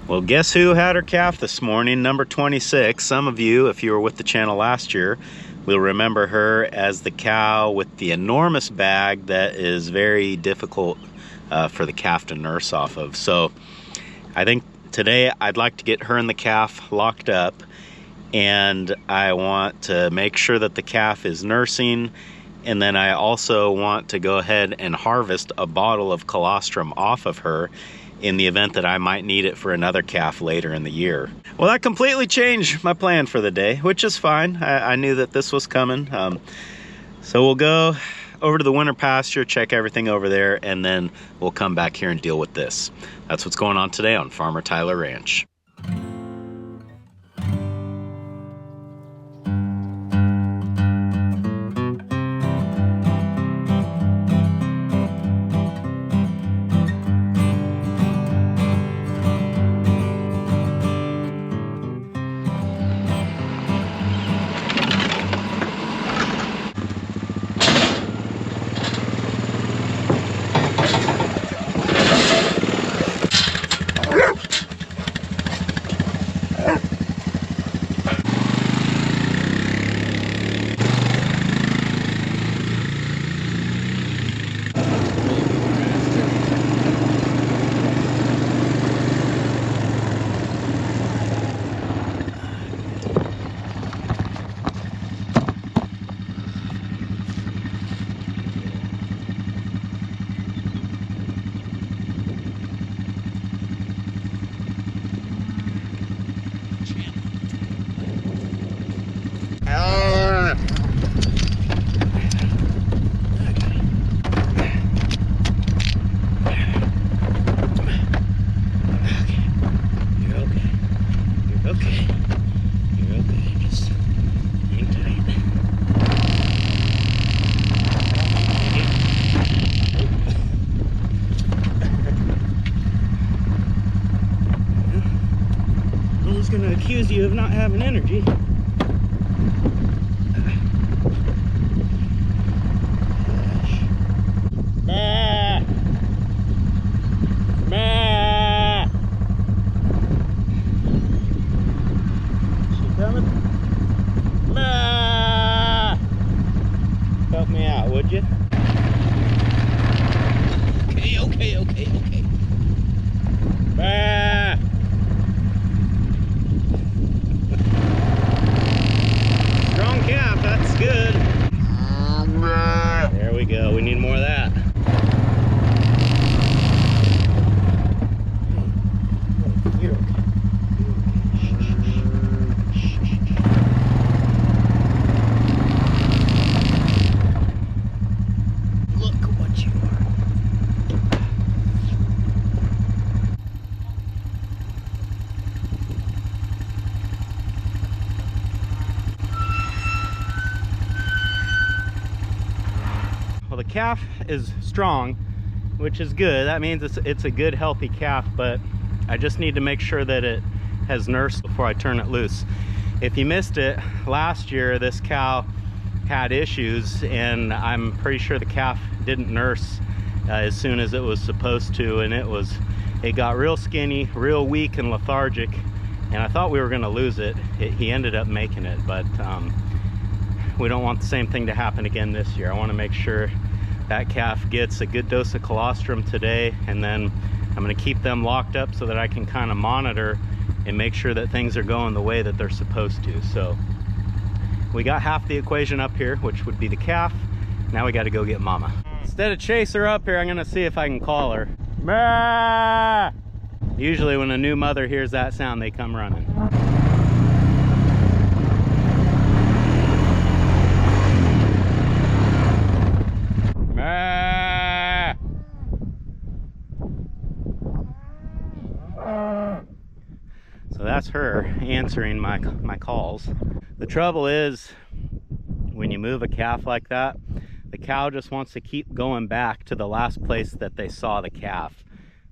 Well, guess who had her calf this morning? Number 26. Some of you, if you were with the channel last year, will remember her as the cow with the enormous bag that is very difficult for the calf to nurse off of. So I think today I'd like to get her and the calf locked up, and I want to make sure that the calf is nursing, and then I also want to go ahead and harvest a bottle of colostrum off of her in the event that I might need it for another calf later in the year. Well, that completely changed my plan for the day, which is fine. I knew that this was coming. So we'll go over to the winter pasture, check everything over there, and then we'll come back here and deal with this. That's what's going on today on Farmer Tyler Ranch. Gonna accuse you of not having energy. Bah. Bah. She coming? Bah. Help me out, would you? Okay. Bah. Strong calf, that's good. There we go, we need more of that. You're okay. Look what you are. The calf is strong, which is good. That means it's a good healthy calf, but I just need to make sure that it has nursed before I turn it loose. If you missed it, last year this cow had issues, and I'm pretty sure the calf didn't nurse as soon as it was supposed to, and it got real skinny, real weak and lethargic, and I thought we were going to lose it. He ended up making it, but we don't want the same thing to happen again this year. I want to make sure that calf gets a good dose of colostrum today, and then I'm going to keep them locked up so that I can kind of monitor and make sure that things are going the way that they're supposed to. So we got half the equation up here, which would be the calf. Now we got to go get mama. Instead of chase her up here, I'm going to see if I can call her. Bah! Usually when a new mother hears that sound, they come running. So that's her answering my calls. The trouble is, when you move a calf like that, the cow just wants to keep going back to the last place that they saw the calf.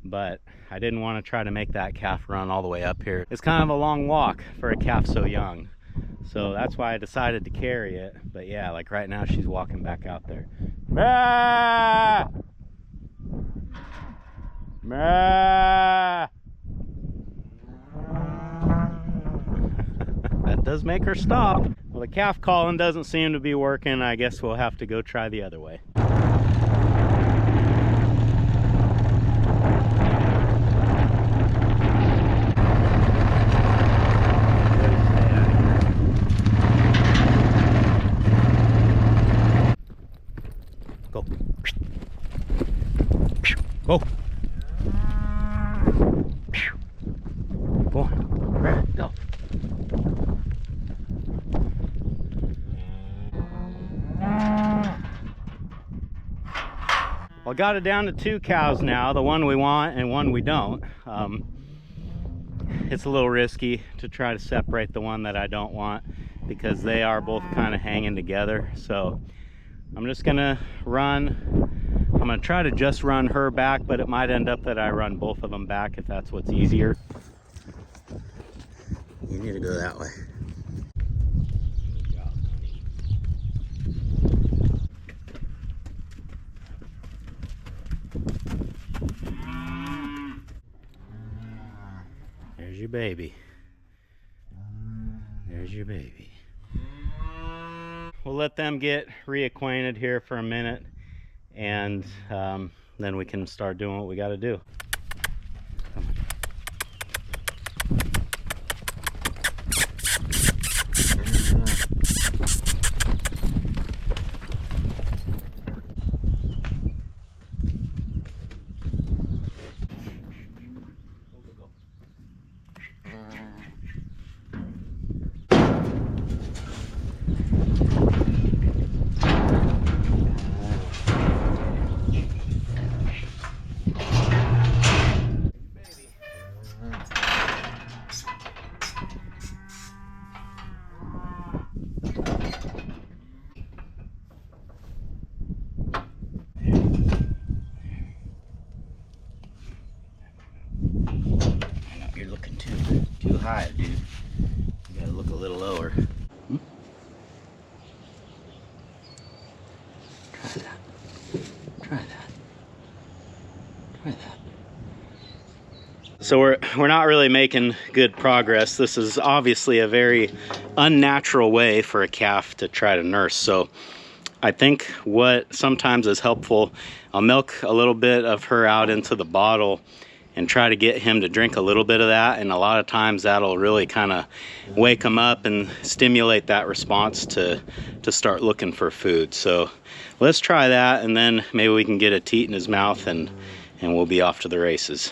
But I didn't want to try to make that calf run all the way up here. It's kind of a long walk for a calf so young. So that's why I decided to carry it. But yeah, like right now she's walking back out there. Ah! Ah! does make her stop. Well, the calf calling doesn't seem to be working. I guess we'll have to go try the other way. Go. Go. Go on. Right, go. Well, I got it down to 2 cows now, the one we want and one we don't. It's a little risky to try to separate the one that I don't want because they are both kind of hanging together. So I'm just gonna I'm gonna try to just run her back, but it might end up that I run both of them back if that's what's easier. You need to go that way. There's your baby. There's your baby. We'll let them get reacquainted here for a minute, and then we can start doing what we got to do. Come on. Too high, dude. You gotta look a little lower. Try that. Try that. Try that. So we're not really making good progress. This is obviously a very unnatural way for a calf to try to nurse. So I think what sometimes is helpful, I'll milk a little bit of her out into the bottle and try to get him to drink a little bit of that, and a lot of times that'll really kind of wake him up and stimulate that response to start looking for food. So let's try that, and then maybe we can get a teat in his mouth and we'll be off to the races.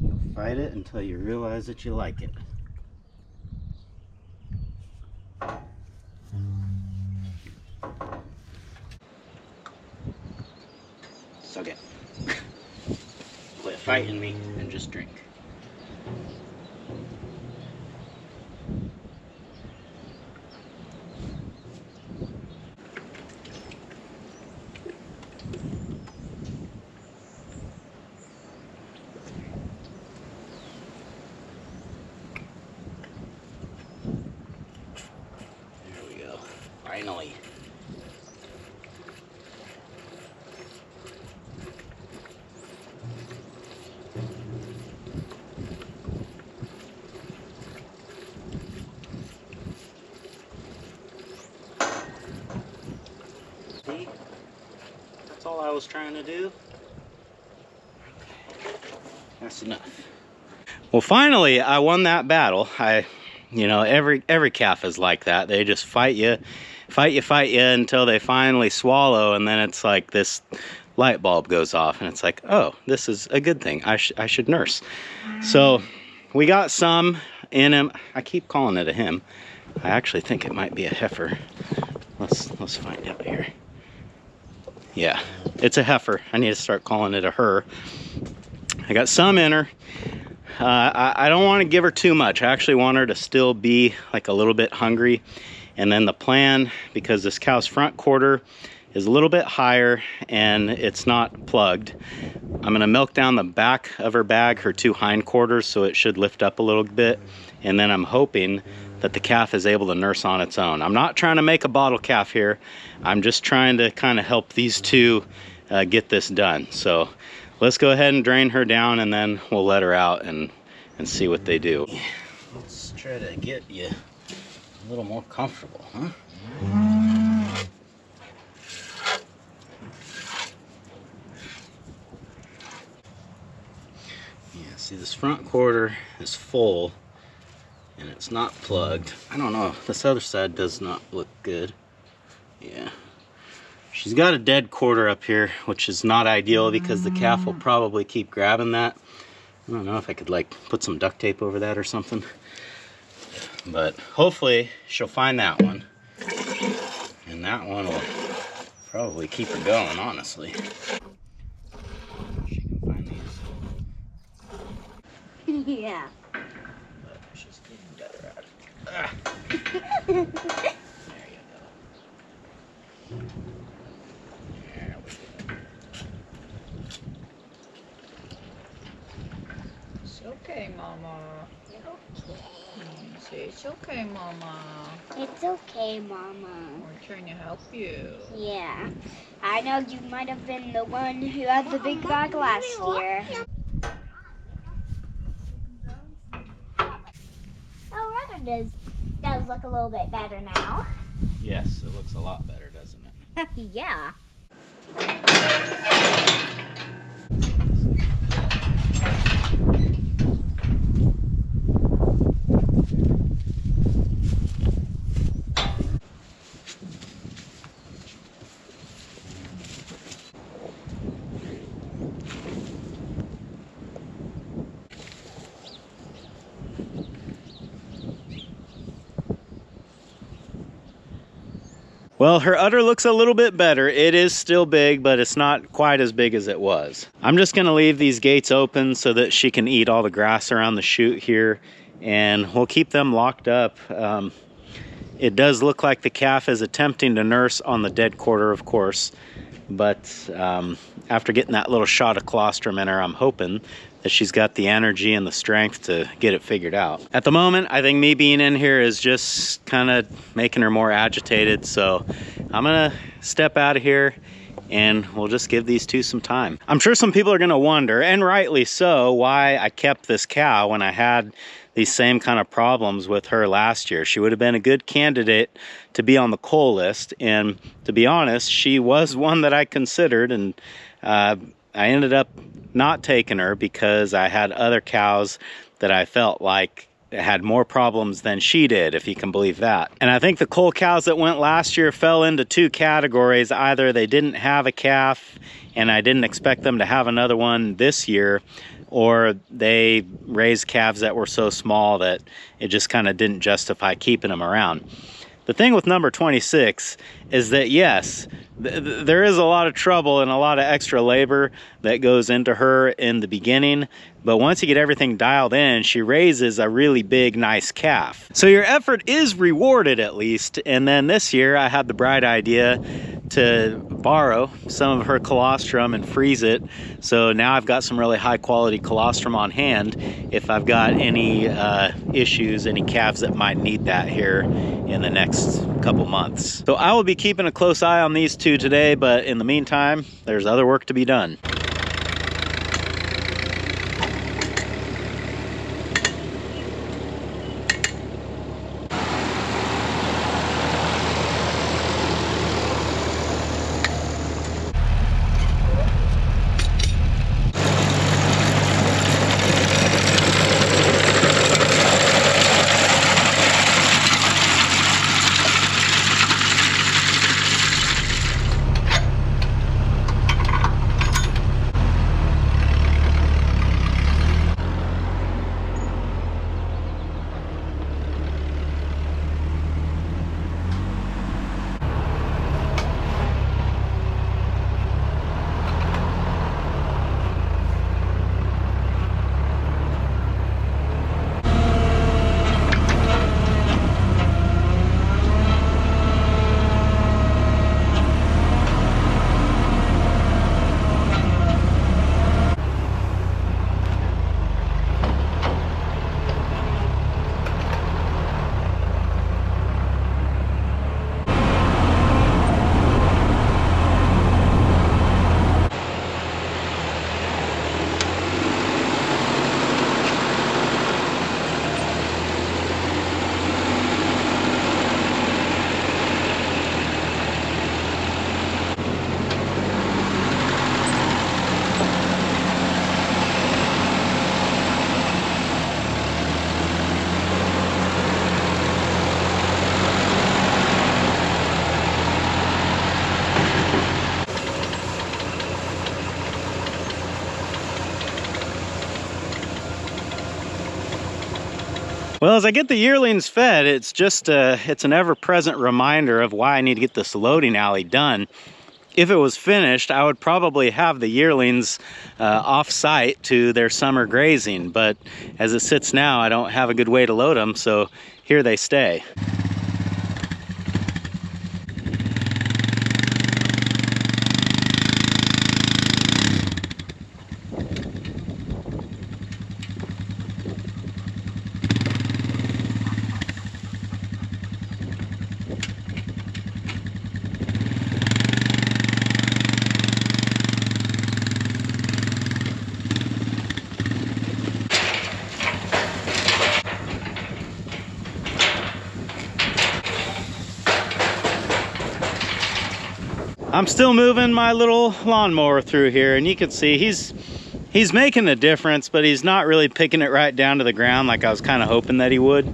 You'll fight it until you realize that you like it. Suck it. Quit fighting me and just drink. There we go. Finally. That's all I was trying to do. That's enough. Well, finally, I won that battle. You know, every calf is like that. They just fight you until they finally swallow, and then it's like this light bulb goes off, and it's like, oh, this is a good thing. I should nurse. So we got some in him. I keep calling it a him. I actually think it might be a heifer. Let's find out here. Yeah, it's a heifer. I need to start calling it a her. I got some in her. I don't want to give her too much. I actually want her to still be like a little bit hungry. And then the plan, because this cow's front quarter is a little bit higher and it's not plugged, I'm gonna milk down the back of her bag, her 2 hind quarters, so it should lift up a little bit. And then I'm hoping that the calf is able to nurse on its own. I'm not trying to make a bottle calf here. I'm just trying to kind of help these two get this done. So let's go ahead and drain her down, and then we'll let her out and see what they do. Let's try to get you a little more comfortable, huh? Yeah, see, this front quarter is full and it's not plugged. I don't know, this other side does not look good. Yeah. She's got a dead quarter up here, which is not ideal because the calf will probably keep grabbing that. I don't know if I could like put some duct tape over that or something. But hopefully she'll find that one. And that one will probably keep her going, honestly. She can find these. Yeah. But she's getting better at it. Ah. There you go. There we go. It's okay, Mama. Say it's okay, Mama. It's okay, Mama. We're trying to help you. Yeah. I know you might have been the one who had the big bag last year. Oh, Rudder does look a little bit better now. Yes, it looks a lot better, doesn't it? Yeah. Well, her udder looks a little bit better. It is still big, but it's not quite as big as it was. I'm just gonna leave these gates open so that she can eat all the grass around the chute here, and we'll keep them locked up. It does look like the calf is attempting to nurse on the dead quarter, of course, but after getting that little shot of colostrum in her, I'm hoping that she's got the energy and the strength to get it figured out. At the moment, I think me being in here is just kind of making her more agitated, so I'm gonna step out of here and we'll just give these two some time. I'm sure some people are gonna wonder, and rightly so, why I kept this cow when I had these same kind of problems with her last year. She would have been a good candidate to be on the cull list, and to be honest, she was one that I considered, and I ended up not taking her because I had other cows that I felt like had more problems than she did, if you can believe that. And I think the cull cows that went last year fell into two categories. Either they didn't have a calf and I didn't expect them to have another one this year, or they raised calves that were so small that it just kind of didn't justify keeping them around. The thing with number 26 is that, yes, there is a lot of trouble and a lot of extra labor that goes into her in the beginning, but once you get everything dialed in, she raises a really big, nice calf. So your effort is rewarded, at least. And then this year I had the bright idea to borrow some of her colostrum and freeze it. So now I've got some really high quality colostrum on hand if I've got any issues, any calves that might need that here in the next couple months. So I will be keeping a close eye on these two today, but in the meantime, there's other work to be done. Well, as I get the yearlings fed, it's just it's an ever-present reminder of why I need to get this loading alley done. If it was finished, I would probably have the yearlings off-site to their summer grazing, but as it sits now, I don't have a good way to load them, so here they stay. I'm still moving my little lawnmower through here, and you can see he's making a difference, but he's not really picking it right down to the ground like I was kind of hoping that he would.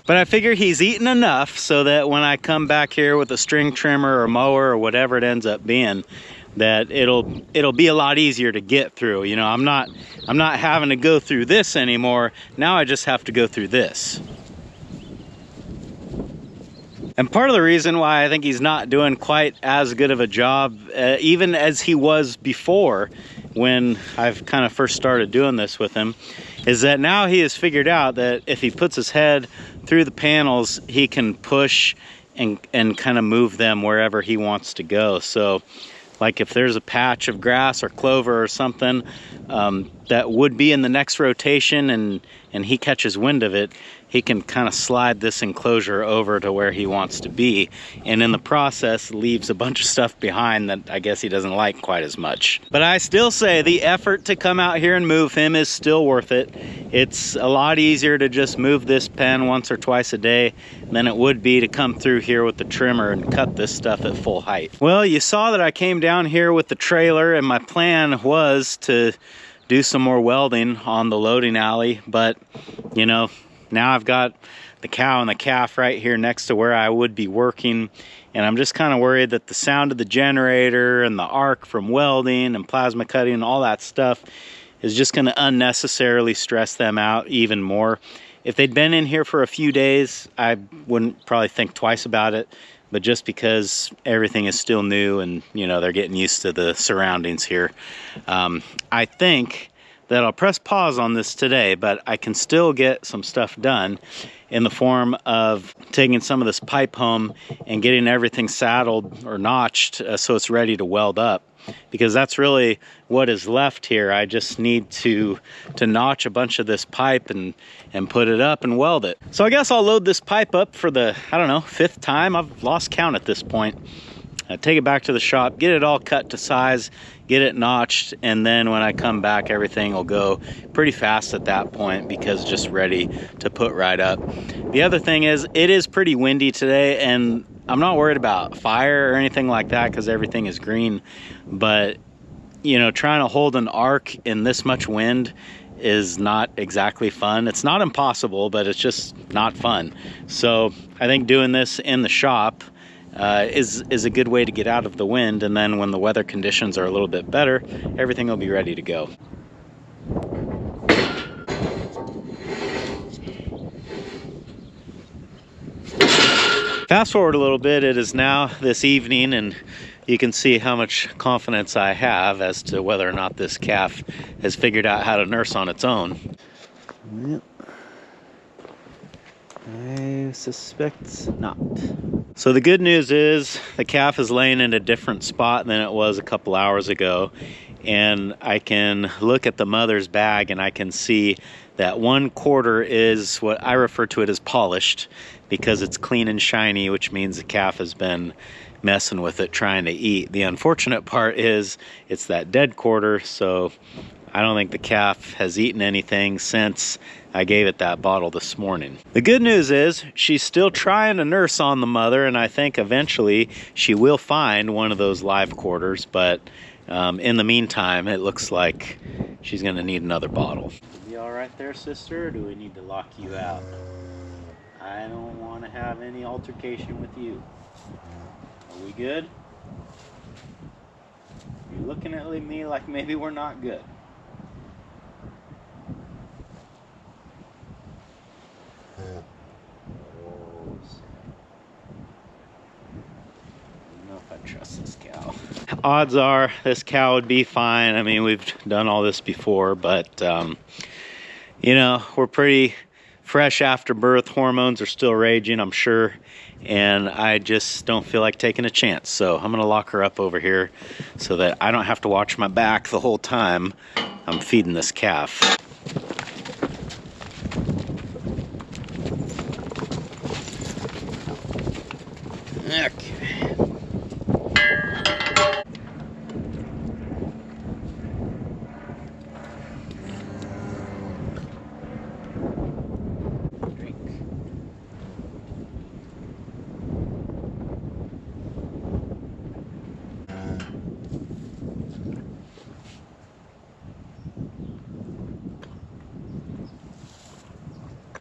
But I figure he's eaten enough so that when I come back here with a string trimmer or mower or whatever it ends up being, that it'll be a lot easier to get through. You know, I'm not having to go through this anymore. Now I just have to go through this. And part of the reason why I think he's not doing quite as good of a job, even as he was before when I've kind of first started doing this with him, is that now he has figured out that if he puts his head through the panels, he can push and kind of move them wherever he wants to go. So like if there's a patch of grass or clover or something that would be in the next rotation and he catches wind of it, he can kind of slide this enclosure over to where he wants to be, and in the process leaves a bunch of stuff behind that I guess he doesn't like quite as much. But I still say the effort to come out here and move him is still worth it. It's a lot easier to just move this pen once or twice a day than it would be to come through here with the trimmer and cut this stuff at full height. Well, you saw that I came down here with the trailer, and my plan was to do some more welding on the loading alley, but you know, now I've got the cow and the calf right here next to where I would be working, and I'm just kind of worried that the sound of the generator and the arc from welding and plasma cutting and all that stuff is just going to unnecessarily stress them out even more. If they'd been in here for a few days, I wouldn't probably think twice about it, but just because everything is still new and you know they're getting used to the surroundings here, I think that I'll press pause on this today, but I can still get some stuff done in the form of taking some of this pipe home and getting everything saddled or notched so it's ready to weld up, because that's really what is left here. I just need to notch a bunch of this pipe and put it up and weld it. So I guess I'll load this pipe up for the, I don't know, 5th time. I've lost count at this point. Take it back to the shop, get it all cut to size, get it notched, and then when I come back, everything will go pretty fast at that point because it's just ready to put right up. The other thing is, it is pretty windy today, and I'm not worried about fire or anything like that because everything is green, but you know, trying to hold an arc in this much wind is not exactly fun. It's not impossible, but it's just not fun. So I think doing this in the shop is a good way to get out of the wind, and then when the weather conditions are a little bit better, everything will be ready to go. Fast forward a little bit, it is now this evening, and you can see how much confidence I have as to whether or not this calf has figured out how to nurse on its own. Yep. I suspect not. So the good news is the calf is laying in a different spot than it was a couple hours ago, and I can look at the mother's bag and I can see that 1/4 is what I refer to it as polished, because it's clean and shiny, which means the calf has been messing with it trying to eat. The unfortunate part is it's that dead quarter, so I don't think the calf has eaten anything since I gave it that bottle this morning. The good news is she's still trying to nurse on the mother, and I think eventually she will find one of those live quarters, but in the meantime, it looks like she's gonna need another bottle. You all right there, sister, or do we need to lock you out? I don't want to have any altercation with you. Are we good? You're looking at me like maybe we're not good. odds are this cow would be fine. I mean, we've done all this before, but you know, we're pretty fresh after birth. Hormones are still raging, I'm sure, and I just don't feel like taking a chance. So I'm gonna lock her up over here so that I don't have to watch my back the whole time I'm feeding this calf. Okay.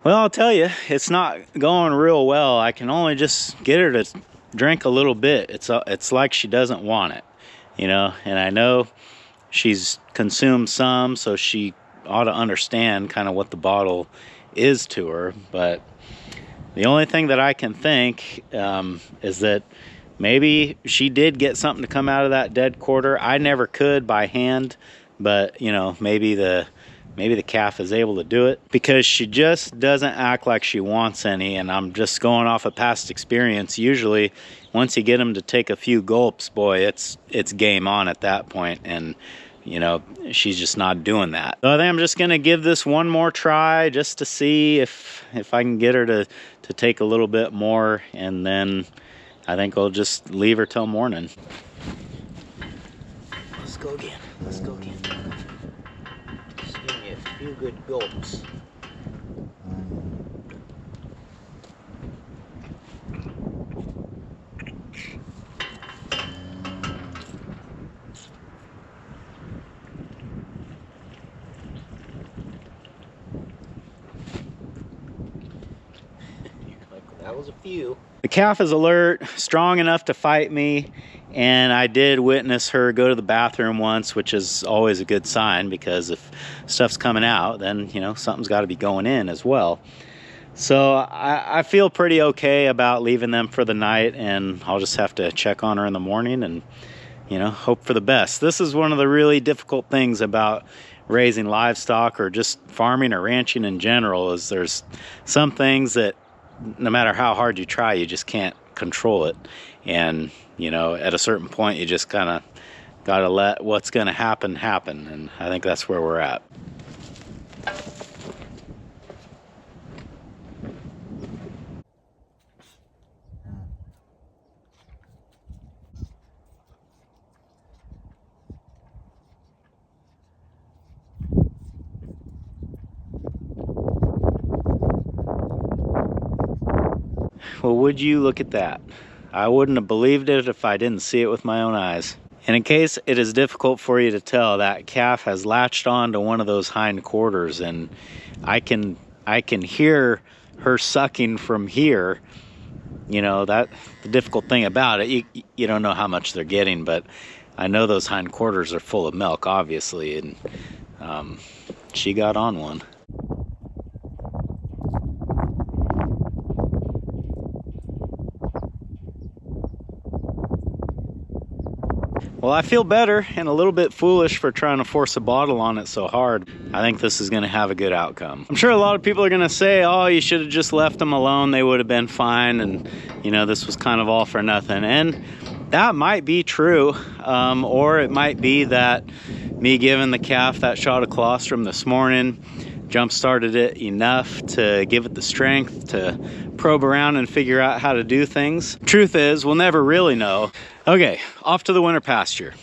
Well, I'll tell you, it's not going real well. I can only just get her to drink a little bit. It's like she doesn't want it, you know, and I know she's consumed some, so she ought to understand kind of what the bottle is to her. But the only thing that I can think is that maybe she did get something to come out of that dead quarter. I never could by hand, but you know, maybe the calf is able to do it, because she just doesn't act like she wants any. And I'm just going off of past experience. Usually once you get them to take a few gulps, boy, it's game on at that point. And you know, she's just not doing that. So I think I'm just gonna give this one more try just to see if I can get her to take a little bit more, and then I think I'll just leave her till morning. Let's go again. Let's go again. Just give me a few good gulps. That was a few. The calf is alert, strong enough to fight me, and I did witness her go to the bathroom once, which is always a good sign, because if stuff's coming out, then you know, something's got to be going in as well. So I feel pretty okay about leaving them for the night, and I'll just have to check on her in the morning and, you know, hope for the best. This is one of the really difficult things about raising livestock, or just farming or ranching in general, is there's some things that no matter how hard you try, you just can't control it. And you know, at a certain point, you just kind of got to let what's going to happen happen. And I think that's where we're at. Well, would you look at that? I wouldn't have believed it if I didn't see it with my own eyes. And in case it is difficult for you to tell, that calf has latched on to one of those hind quarters, and I can hear her sucking from here. You know, that the difficult thing about it, you don't know how much they're getting, but I know those hind quarters are full of milk, obviously, and she got on one. Well, I feel better, and a little bit foolish for trying to force a bottle on it so hard. I think this is going to have a good outcome. I'm sure a lot of people are going to say, oh, you should have just left them alone. They would have been fine. And, you know, this was kind of all for nothing. And that might be true. Or it might be that me giving the calf that shot of colostrum this morning jump-started it enough to give it the strength to probe around and figure out how to do things. Truth is, we'll never really know. Okay, off to the winter pasture.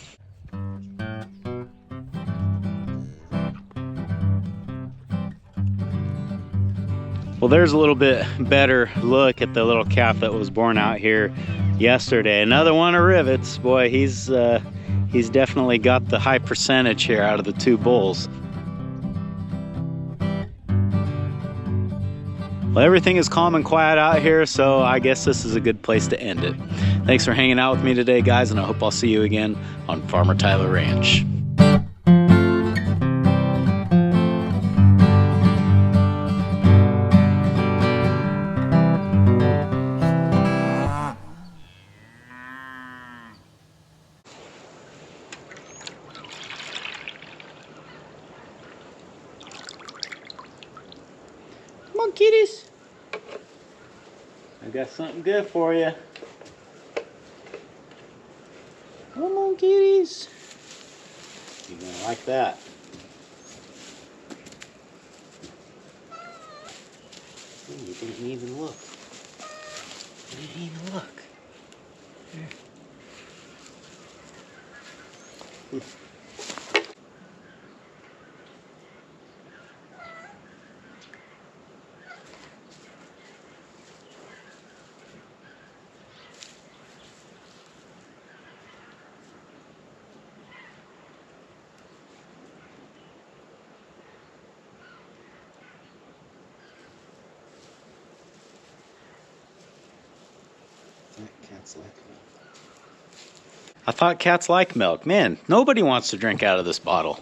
Well, there's a little bit better look at the little calf that was born out here yesterday. Another one of rivets. Boy, he's definitely got the high percentage here out of the two bulls. Well, everything is calm and quiet out here, so I guess this is a good place to end it. Thanks for hanging out with me today, guys, and I hope I'll see you again on Farmer Tyler Ranch. on, kitties. I got something good for you. Come on, kitties. You're gonna like that. Ooh, you didn't even look. You didn't even look. Here. Cats like milk. I thought cats like milk. Man, nobody wants to drink out of this bottle.